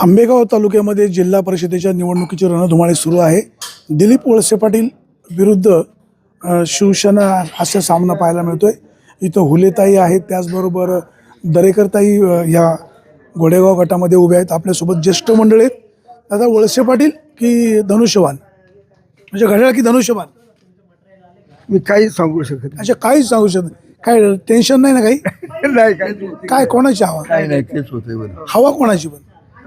आंबेगाव तालुक्यामध्ये जिल्हा परिषदेच्या निवडणुकीची रणधुमाळी सुरू आहे. दिलीप वळसे पाटील विरुद्ध शिवसेना असा सामना पाहायला मिळतोय. इथं हुलेताई आहेत, त्याचबरोबर दरेकरताई या घोडेगाव गटामध्ये उभे आहेत. आपल्यासोबत ज्येष्ठ मंडळी आहेत. दादा, वळसे पाटील की धनुष्यबाण, म्हणजे घड्याळ की धनुष्यबाण? मी काहीच सांगू शकत अच्छा, काहीच सांगू शकत नाही. काय टेन्शन नाही ना काही? नाही. काय काय कोणाची हवा? काय नाही, तेच होतंय बरं. हवा कोणाची पण?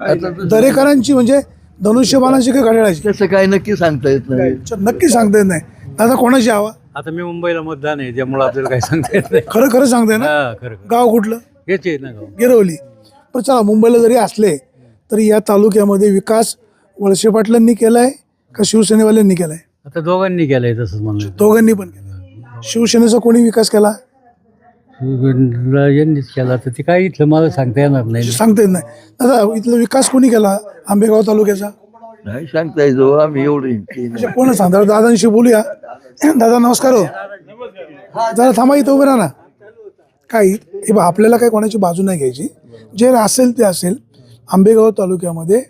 आता दरेकरांची म्हणजे धनुष्यबाणाची की घड्याळाची? तसं काय नक्की सांगता येत नाही. अच्छा, नक्की सांगता येत नाही. दादा, कोणाची हवा? आता मी मुंबईला मतदान आहे, त्यामुळे आपल्याला काही सांगता येत नाही. खरं खरं सांगताय ना? हा, खरं खरं. गाव कुठलं? हेच आहे ना गाव. गिरवली. पण चला, मुंबईला जरी असले तरी या तालुक्यामध्ये विकास वळसे पाटलांनी केलाय का शिवसेनेवाल्यांनी केलाय? आता दोघांनी केलंय तसंच म्हणलं. दोघांनी पण केला. शिवसेनेचा कोणी विकास केला? यांनीच केला तर ते काय इथलं मला सांगता येणार नाही. सांगता येत नाही. दादा, इथला विकास कोणी केला आंबेगाव तालुक्याचा? नाही सांगता येतो आम्ही एवढे. अच्छा, कोण सांगता? दादांशी बोलूया. दादा नमस्कार. हो, जरा थांबा, इथं उभे राहा ना. काय हे बा, आपल्याला काय कोणाची बाजू नाही घ्यायची. जे असेल ते असेल. आंबेगाव तालुक्यामध्ये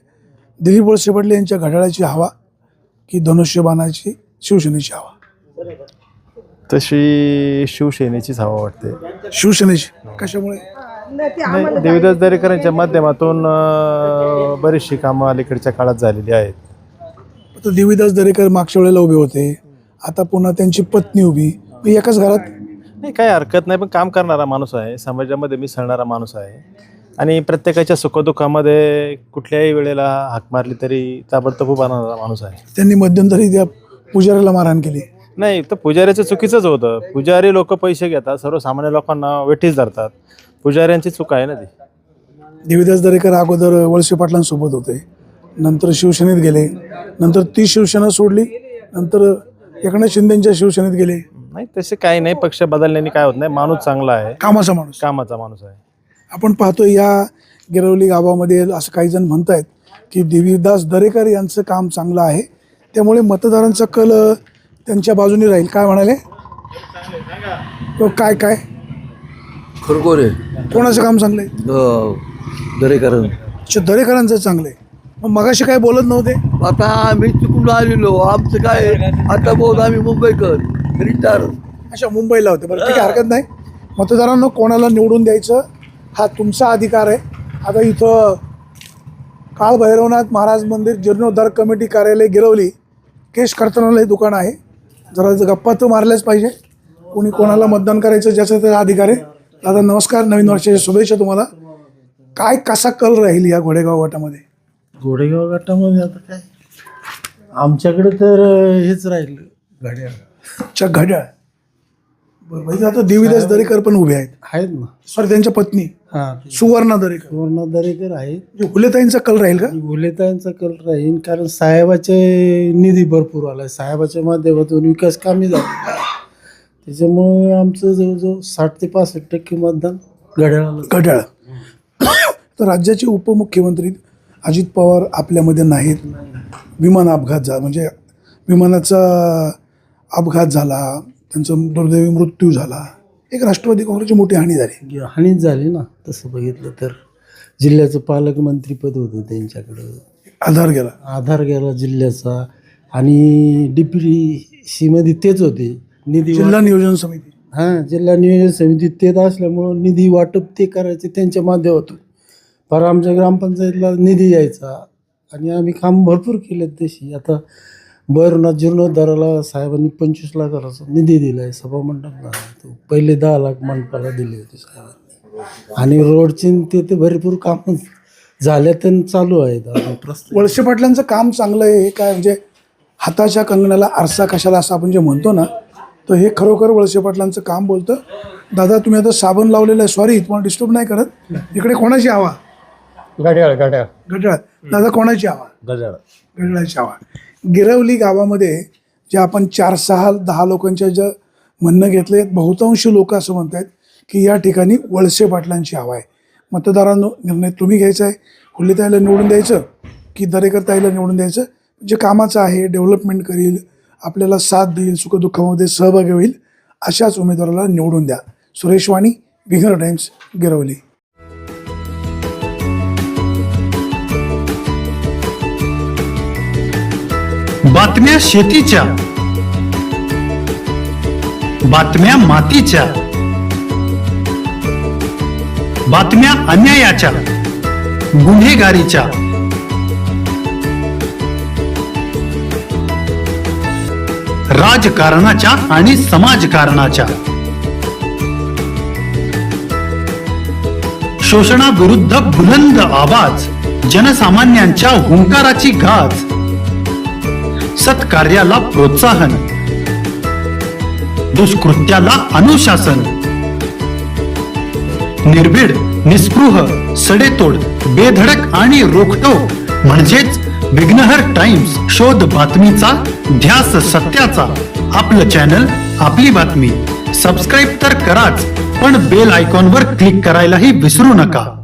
दिलीप वळसे पाटील यांच्या घड्याळाची हवा की धनुष्यबाणाची शिवसेनेची हवा? तशी शिवसेनेचीच हवा वाटते. शिवसेनेची. कशामुळे? नाही, देवीदास दरेकरांच्या माध्यमातून बरीचशी कामं अलीकडच्या काळात झालेली आहेत. आता देवीदास दरेकर मागच्या वेळेला उभे होते, आता पुन्हा त्यांची पत्नी उभी. मग एकाच घरात? नाही, काही हरकत नाही, पण काम करणारा माणूस आहे, समाजामध्ये मिसळणारा माणूस आहे आणि प्रत्येकाच्या सुखदुःखामध्ये कुठल्याही वेळेला हाक मारली तरी ताबडतोब उभा राहणारा माणूस आहे. त्यांनी मध्यंतरी त्या पुजाऱ्याला मारहाण केली. नाही, तर पुजाऱ्याचं चुकीचंच होतं. पुजारी लोक पैसे घेतात, सर्वसामान्य लोकांना वेठीस धरतात. पुजाऱ्यांची चूक आहे ना ती. देवीदास दरेकर अगोदर वळसे पाटलांसोबत होते, नंतर शिवसेनेत गेले, नंतर ती शिवसेना सोडली, नंतर एकनाथ शिंदेच्या शिवसेनेत गेले. नाही, तसे काही नाही, पक्ष बदलण्याने काय होत नाही. माणूस चांगला आहे, कामाचा माणूस. कामाचा माणूस आहे. आपण पाहतोय या गिरवली गावामध्ये असं काही जण म्हणतायत की देवीदास दरेकर यांचं काम चांगलं आहे, त्यामुळे मतदारांचा कल त्यांच्या बाजूने राहील. काय म्हणाले? काय काय खरोखर आहे. कोणाचं काम चांगलं आहे? दरेकर. अच्छा, दरेकरांचं चांगलं आहे. मग मगाशी काय बोलत नव्हते? आता आम्ही चुकून आलेलो, आमचं काय आता बहुत आम्ही मुंबईकर रिटायर. अच्छा, मुंबईला होते. बरं, ठीक आहे, हरकत नाही. मतदारांना कोणाला निवडून द्यायचं हा तुमचा अधिकार आहे. आता इथं काळ भैरवनाथ महाराज मंदिर जीर्णोद्धार कमिटी कार्यालय गिरवली केश कर्तनालय दुकान आहे. जरा गप्पा तर मारल्याच पाहिजे. कोणी कोणाला मतदान करायचं ज्याचा त्याचा अधिकार आहे. दादा नमस्कार, नवीन वर्षाच्या शुभेच्छा तुम्हाला. काय कसा कल राहील या घोडेगाव गटामध्ये? घोडेगाव गटामध्ये आता काय आमच्याकडे तर हेच राहिलं घड्याळ. अच्छा, घड्याळ. बरं, म्हणजे आता देवीदास दरेकर पण उभे आहेत ना. सॉरी, त्यांच्या पत्नी हां, सुवर्णा दरेकर. सुवर्ण दरेकर आहेत. म्हणजे हुलेताईंचा कल राहील का? गुलेतांचा कल राहील, कारण साहेबाचे निधी भरपूर आला आहे. साहेबाच्या माध्यमातून विकास कामी झाला, त्याच्यामुळे आमचं जवळजवळ 60 ते 65% मतदान घड्याळाला. घड्याळ. तर राज्याचे उपमुख्यमंत्री अजित पवार आपल्यामध्ये नाहीत. विमान अपघात झाला, म्हणजे विमानाचा अपघात झाला, त्यांचा दुर्दैवी मृत्यू झाला. एक राष्ट्रवादी काँग्रेसची मोठी हानी झाली. हानीच झाली ना. तसं बघितलं तर जिल्ह्याचं पालकमंत्रीपद होतं त्यांच्याकडं, आधार गेला. आधार गेला जिल्ह्याचा, आणि DPDC मध्ये तेच होते. निधी जिल्हा नियोजन समिती. हां, जिल्हा नियोजन समिती तेच असल्यामुळं निधी वाटप ते करायचे त्यांच्या माध्यमातून. पर आमच्या ग्रामपंचायतीला निधी यायचा आणि आम्ही काम भरपूर केलेत तशी. आता भैरवनाथ जीर्णोद्धाराला साहेबांनी 25 लाखाचा निधी दिला आहे. सभामंडपला पहिले 10 लाख मंडपाला दिले होते साहेबांनी, आणि रोडची ते भरपूर काम झाल्यात आणि चालू आहेत. वळसे पाटलांचं काम चांगलं आहे. हे काय म्हणजे हाताच्या कंगणाला आरसा कशाला असं आपण जे म्हणतो ना, तर हे खरोखर वळसे पाटलांचं काम बोलतं. दादा, तुम्ही आता साबण लावलेलं आहे, सॉरी तुम्हाला डिस्टर्ब नाही करत. इकडे कोणाची हवा? घड्याळ घड्याळ घड्याळ. दादा, कोणाची हवा? घड्याळ. घड्याळाची हवा. गिरवली गावामध्ये जे आपण 4, 6, 10 लोकांच्या ज्या म्हणणं घेतले, बहुतांश लोक असं म्हणत आहेत की या ठिकाणी वळसे पाटलांची हवा आहे. मतदारांनो, निर्णय तुम्ही घ्यायचा आहे. हुल्लेताईला निवडून द्यायचं की दरेकरताईला निवडून द्यायचं. जे कामाचं आहे, डेव्हलपमेंट करील, आपल्याला साथ देईल, सुखदुःखामध्ये सहभागी होईल, अशाच उमेदवाराला निवडून द्या. सुरेश वाणी, विघ्नर टाइम्स, गिरवली. बातम्या शेतीच्या, बातम्या मातीच्या, बातम्या अन्यायाच्या, गुन्हेगारीच्या, राजकारणाच्या आणि समाजकारणाच्या, शोषणाविरुद्ध बुलंद आवाज, जनसामान्यांच्या हुंकाराची गाज, सत्कार्याला प्रोत्साहन, दुष्कृत्याला अनुशासन, निर्भीड, निस्पृह, सडेतोड, बेधडक आणि रोखटोक म्हणजेच विघ्नहर टाइम्स. शोध बातमीचा, ध्यास सत्याचा. आपलं चॅनल, आपली बातमी. सबस्क्राईब तर कराच, पण बेल आयकॉनवर क्लिक करायलाही विसरू नका.